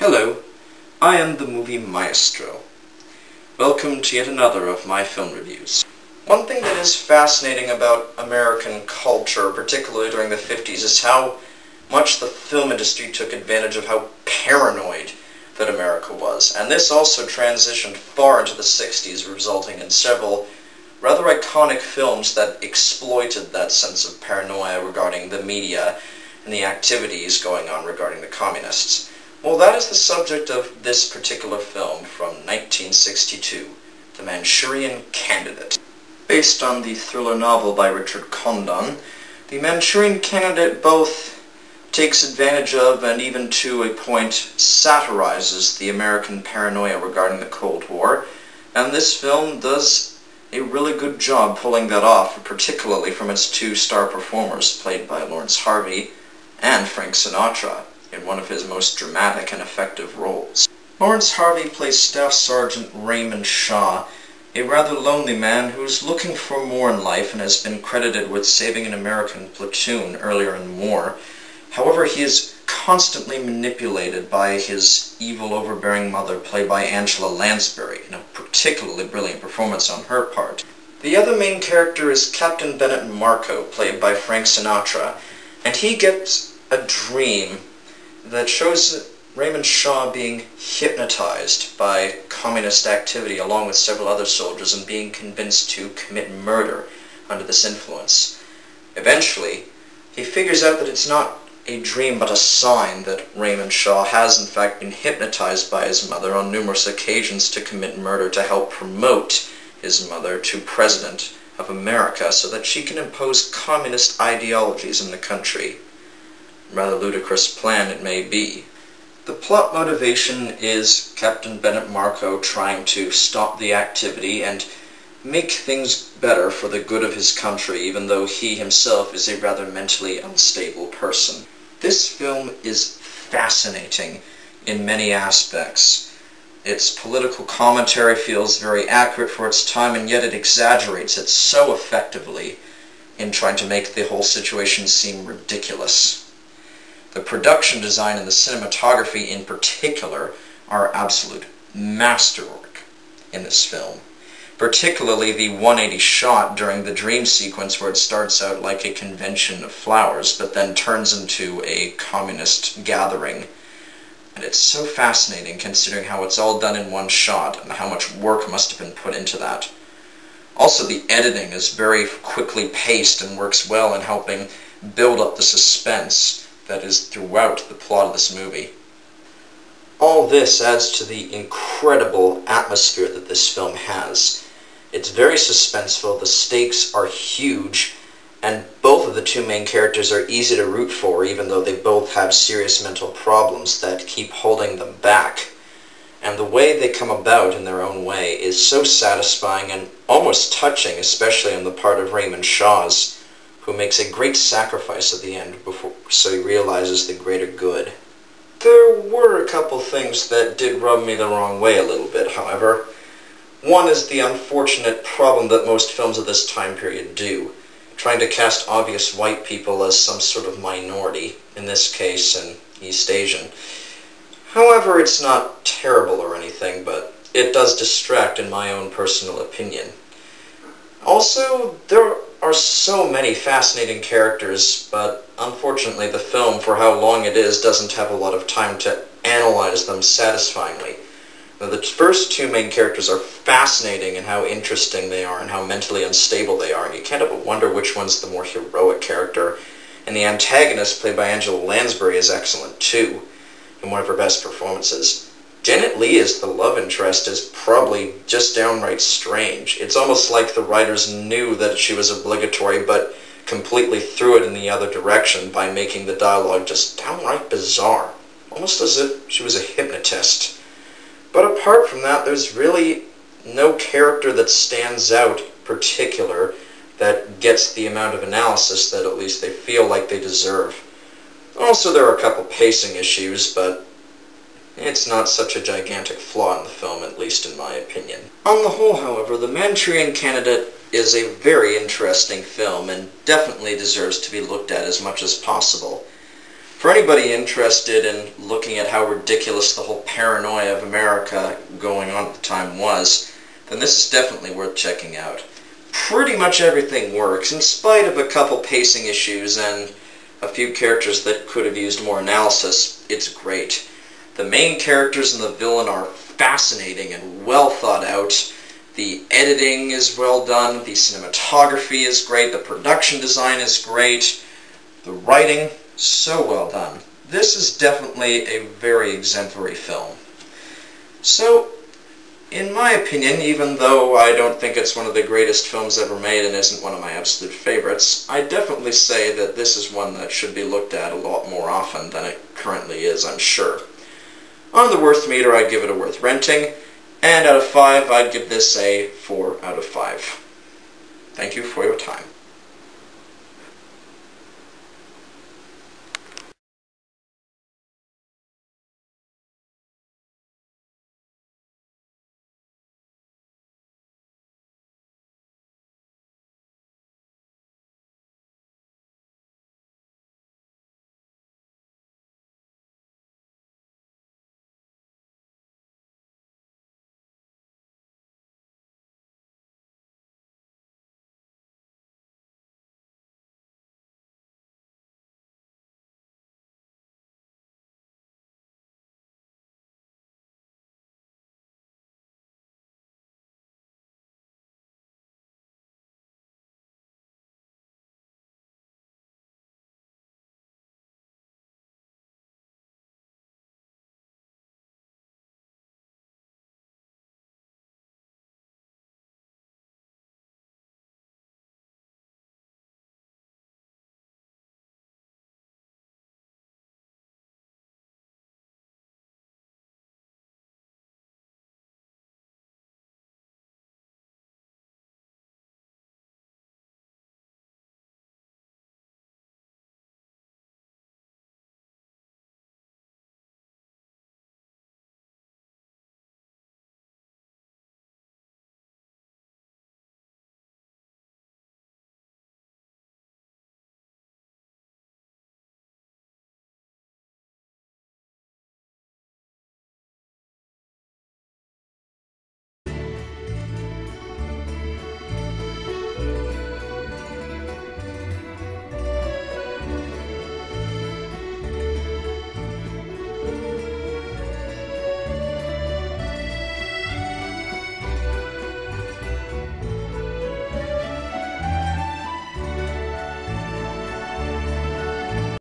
Hello, I am the movie maestro. Welcome to yet another of my film reviews. One thing that is fascinating about American culture, particularly during the 50s, is how much the film industry took advantage of how paranoid that America was. And this also transitioned far into the 60s, resulting in several rather iconic films that exploited that sense of paranoia regarding the media and the activities going on regarding the communists. Well, that is the subject of this particular film from 1962, The Manchurian Candidate. Based on the thriller novel by Richard Condon, The Manchurian Candidate both takes advantage of and even to a point satirizes the American paranoia regarding the Cold War, and this film does a really good job pulling that off, particularly from its two star performers, played by Lawrence Harvey and Frank Sinatra, in one of his most dramatic and effective roles. Lawrence Harvey plays Staff Sergeant Raymond Shaw, a rather lonely man who is looking for more in life and has been credited with saving an American platoon earlier in the war. However, he is constantly manipulated by his evil, overbearing mother, played by Angela Lansbury, in a particularly brilliant performance on her part. The other main character is Captain Bennet Marco, played by Frank Sinatra, and he gets a dream that shows Raymond Shaw being hypnotized by communist activity along with several other soldiers and being convinced to commit murder under this influence. Eventually, he figures out that it's not a dream but a sign that Raymond Shaw has in fact been hypnotized by his mother on numerous occasions to commit murder to help promote his mother to President of America so that she can impose communist ideologies in the country. Rather ludicrous plan it may be. The plot motivation is Captain Bennet Marco trying to stop the activity and make things better for the good of his country, even though he himself is a rather mentally unstable person. This film is fascinating in many aspects. Its political commentary feels very accurate for its time, and yet it exaggerates it so effectively in trying to make the whole situation seem ridiculous. The production design and the cinematography in particular are absolute masterwork in this film. Particularly the 180 shot during the dream sequence where it starts out like a convention of flowers but then turns into a communist gathering. And it's so fascinating considering how it's all done in one shot and how much work must have been put into that. Also, the editing is very quickly paced and works well in helping build up the suspense that is throughout the plot of this movie. All this adds to the incredible atmosphere that this film has. It's very suspenseful, the stakes are huge, and both of the two main characters are easy to root for, even though they both have serious mental problems that keep holding them back. And the way they come about in their own way is so satisfying and almost touching, especially on the part of Raymond Shaw's, who makes a great sacrifice at the end so he realizes the greater good. There were a couple things that did rub me the wrong way a little bit, however. One is the unfortunate problem that most films of this time period do, trying to cast obvious white people as some sort of minority, in this case an East Asian. However, it's not terrible or anything, but it does distract in my own personal opinion. Also, there are so many fascinating characters, but unfortunately the film, for how long it is, doesn't have a lot of time to analyze them satisfyingly. Now, the first two main characters are fascinating in how interesting they are and how mentally unstable they are, and you can't help but wonder which one's the more heroic character. And the antagonist, played by Angela Lansbury, is excellent too, in one of her best performances. Janet Leigh as the love interest is probably just downright strange. It's almost like the writers knew that she was obligatory, but completely threw it in the other direction by making the dialogue just downright bizarre, almost as if she was a hypnotist. But apart from that, there's really no character that stands out particular that gets the amount of analysis that at least they feel like they deserve. Also, there are a couple pacing issues, but it's not such a gigantic flaw in the film, at least in my opinion. On the whole, however, The Manchurian Candidate is a very interesting film and definitely deserves to be looked at as much as possible. For For anybody interested in looking at how ridiculous the whole paranoia of America going on at the time was, then this is definitely worth checking out. Pretty much everything works, in spite of a couple pacing issues and a few characters that could have used more analysis. It's great. The main characters and the villain are fascinating and well thought out. The editing is well done, the cinematography is great, the production design is great, the writing, so well done. This is definitely a very exemplary film. So, in my opinion, even though I don't think it's one of the greatest films ever made and isn't one of my absolute favorites, I definitely say that this is one that should be looked at a lot more often than it currently is, I'm sure. On the worth meter, I'd give it a worth renting, and out of 5, I'd give this a 4 out of 5. Thank you for your time.